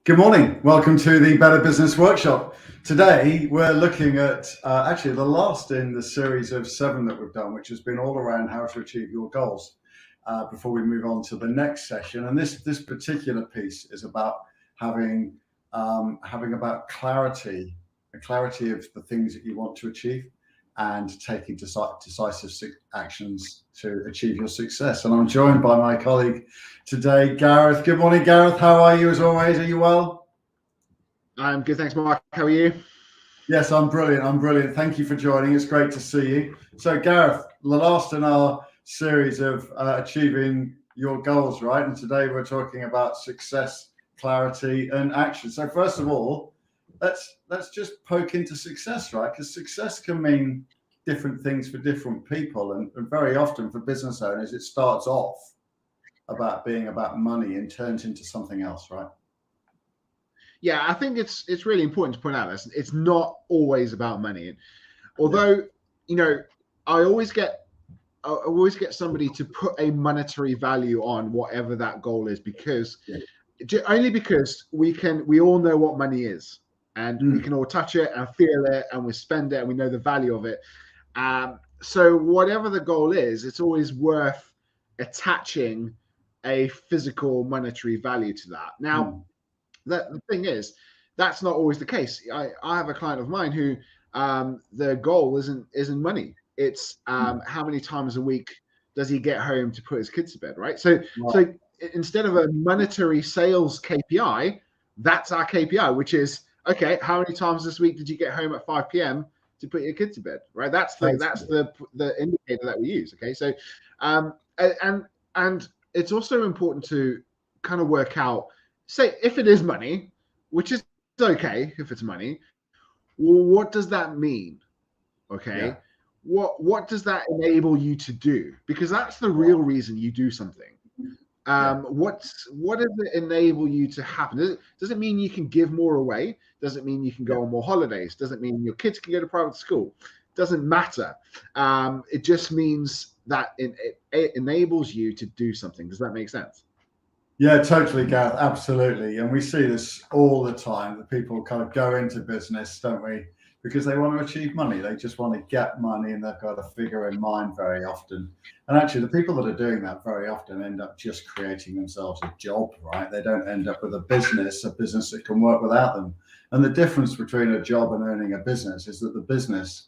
Good morning. Welcome to the Better Business Workshop. Today, we're looking at actually the last in the series of 7 that we've done, which has been all around how to achieve your goals before we move on to the next session. And this particular piece is about having about clarity, a clarity of the things that you want to achieve and taking decisive actions to achieve your success. And I'm joined by my colleague today, Gareth. Good morning, Gareth. How are you as always? Are you well? I'm good, thanks, Mark. How are you? Yes, I'm brilliant. Thank you for joining. It's great to see you. So, Gareth, the last in our series of achieving your goals, right? And today we're talking about success, clarity, and action. So, first of all, let's just poke into success, right? Because success can mean different things for different people, and very often for business owners, it starts off about being about money and turns into something else, right? Yeah, I think it's really important to point out that it's not always about money. Although, I always get somebody to put a monetary value on whatever that goal is, because only because we all know what money is, and we can all touch it and feel it, and we spend it and we know the value of it. So whatever the goal is, it's always worth attaching a physical monetary value to that. Now, the thing is, that's not always the case. I have a client of mine who their goal isn't money. It's how many times a week does he get home to put his kids to bed, right? So instead of a monetary sales KPI, that's our KPI, which is, okay, how many times this week did you get home at 5 p.m. to put your kids to bed, right? That's the indicator that we use. Okay, so and it's also important to kind of work out, say, if it is money, which is okay if it's money, well, what does that mean? Okay. Yeah. What does that enable you to do? Because that's the real reason you do something. What does it enable you to happen? Does it mean you can give more away? Does it mean you can go on more holidays? Does it mean your kids can go to private school? Doesn't matter. It just means that it enables you to do something. Does that make sense? Yeah, totally, Gareth. Absolutely. And we see this all the time, that people kind of go into business, don't we? Because they want to achieve money. They just want to get money, and they've got a figure in mind very often. And actually, the people that are doing that very often end up just creating themselves a job, right? They don't end up with a business that can work without them. And the difference between a job and owning a business is that the business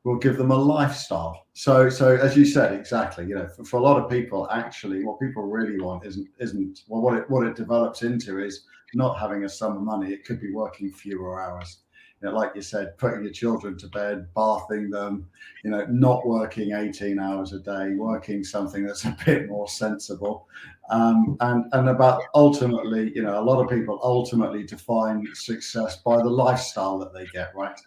will give them a lifestyle. So as you said, exactly, for a lot of people, actually, what people really want isn't well, what it develops into is not having a sum of money. It could be working fewer hours. Like you said, putting your children to bed, bathing them, not working 18 hours a day, working something that's a bit more sensible. And about ultimately, a lot of people ultimately define success by the lifestyle that they get, right?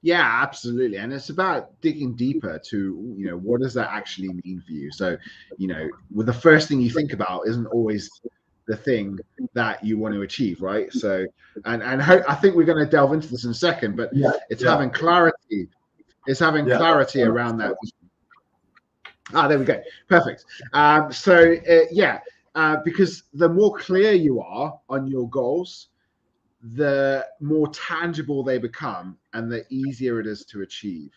Yeah, absolutely. And it's about digging deeper to, what does that actually mean for you? So, the first thing you think about isn't always the thing that you want to achieve, right? So, and I think we're going to delve into this in a second, but it's having clarity. It's having clarity around that. There we go. Perfect. Because the more clear you are on your goals, the more tangible they become and the easier it is to achieve.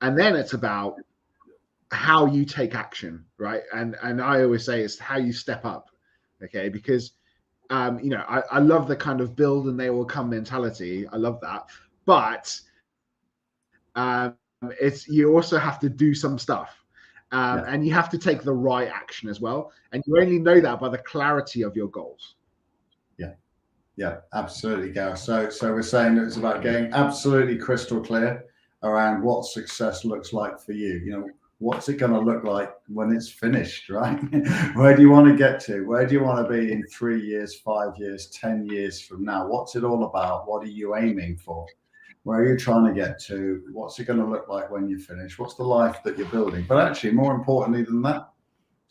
And then it's about how you take action, right? And I always say it's how you step up, okay? Because I love the kind of build and they will come mentality. I love that. But it's, you also have to do some stuff. And you have to take the right action as well. And you only know that by the clarity of your goals. Yeah, absolutely, Gareth. So we're saying that it's about getting absolutely crystal clear around what success looks like for you. What's it going to look like when it's finished, right? Where do you want to get to? Where do you want to be in 3 years, 5 years, 10 years from now? What's it all about? What are you aiming for? Where are you trying to get to? What's it going to look like when you finish? What's the life that you're building? But actually, more importantly than that,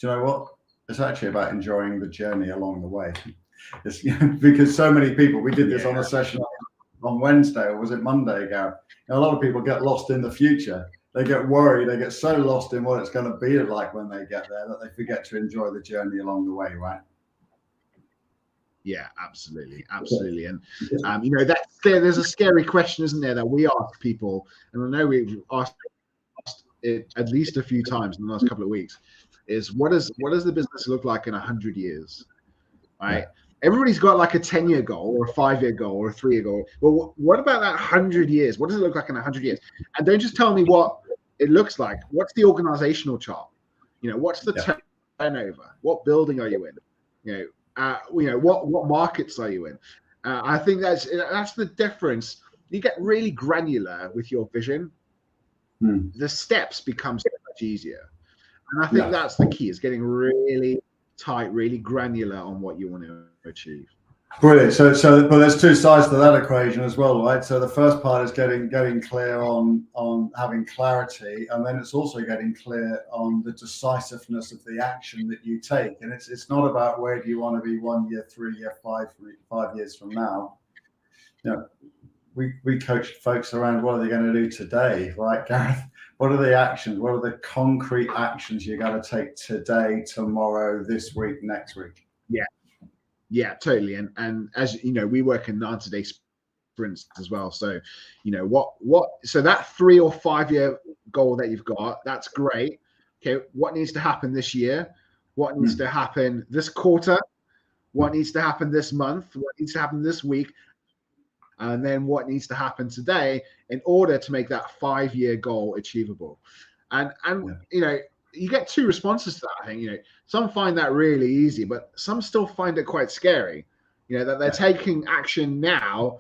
do you know what? It's actually about enjoying the journey along the way. It's, because so many people, we did this on a session on Wednesday, or was it Monday, Gareth? A lot of people get lost in the future. They get worried. They get so lost in what it's going to be like when they get there that they forget to enjoy the journey along the way, right? Yeah, absolutely, absolutely. And there's a scary question, isn't there, that we ask people, and I know we've asked it at least a few times in the last couple of weeks, is what does the business look like in 100 years? Right? Yeah. Everybody's got like a 10-year goal or a 5-year goal or a 3-year goal. Well, what about that 100 years? What does it look like in 100 years? And don't just tell me what it looks like. What's the organizational chart? What's the turnover? What building are you in? What markets are you in? I think that's the difference. You get really granular with your vision. The steps become so much easier. And I think that's the key, is getting really tight, really granular on what you want to achieve. Brilliant. But there's two sides to that equation as well, right? So the first part is getting clear on having clarity, and then it's also getting clear on the decisiveness of the action that you take. And it's not about where do you want to be 1 year, 3 year, 5 years from now. We coach folks around what are they going to do today, right, Gareth? What are the actions? What are the concrete actions you're going to take today, tomorrow, this week, next week? Yeah, totally. And as you know, we work in 90-day sprints as well. So, so that 3 or 5 year goal that you've got, that's great. Okay, what needs to happen this year? What needs to happen this quarter? What needs to happen this month? What needs to happen this week? And then what needs to happen today in order to make that 5-year goal achievable? And you get two responses to that. I think, some find that really easy, but some still find it quite scary, that they're taking action now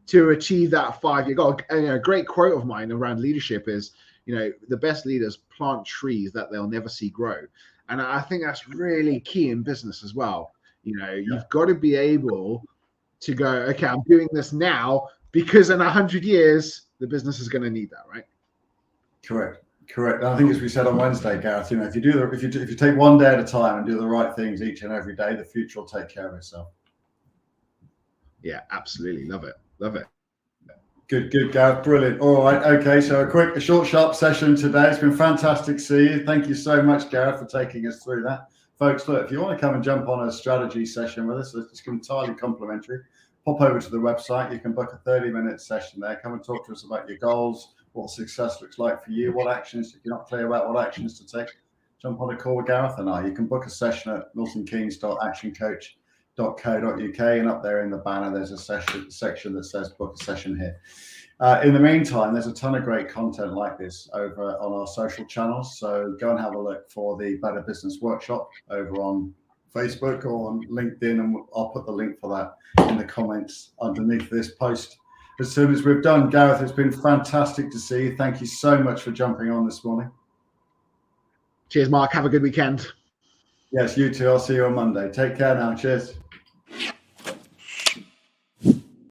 to achieve that 5-year goal. And, a great quote of mine around leadership is, the best leaders plant trees that they'll never see grow. And I think that's really key in business as well. You've got to be able to go, okay, I'm doing this now because in 100 years, the business is going to need that, right? Correct. And I think, as we said on Wednesday, Gareth, if you take 1 day at a time and do the right things each and every day, the future will take care of itself. Yeah, absolutely. Love it. Good, Gareth. Brilliant. All right. Okay. So a short, sharp session today. It's been fantastic to see you. Thank you so much, Gareth, for taking us through that. Folks, look, if you want to come and jump on a strategy session with us, it's entirely complimentary. Pop over to the website. You can book a 30-minute session there. Come and talk to us about your goals, what success looks like for you, what actions, if you're not clear about what actions to take, jump on a call with Gareth and I. You can book a session at miltonkeynes.actioncoach.co.uk, and up there in the banner, there's a section that says book a session here. In the meantime, there's a ton of great content like this over on our social channels. So go and have a look for the Better Business Workshop over on Facebook or on LinkedIn, and I'll put the link for that in the comments underneath this post as soon as we've done. Gareth, it's been fantastic to see you. Thank you so much for jumping on this morning. Cheers, Mark. Have a good weekend. Yes, you too. I'll see you on Monday. Take care now. Cheers.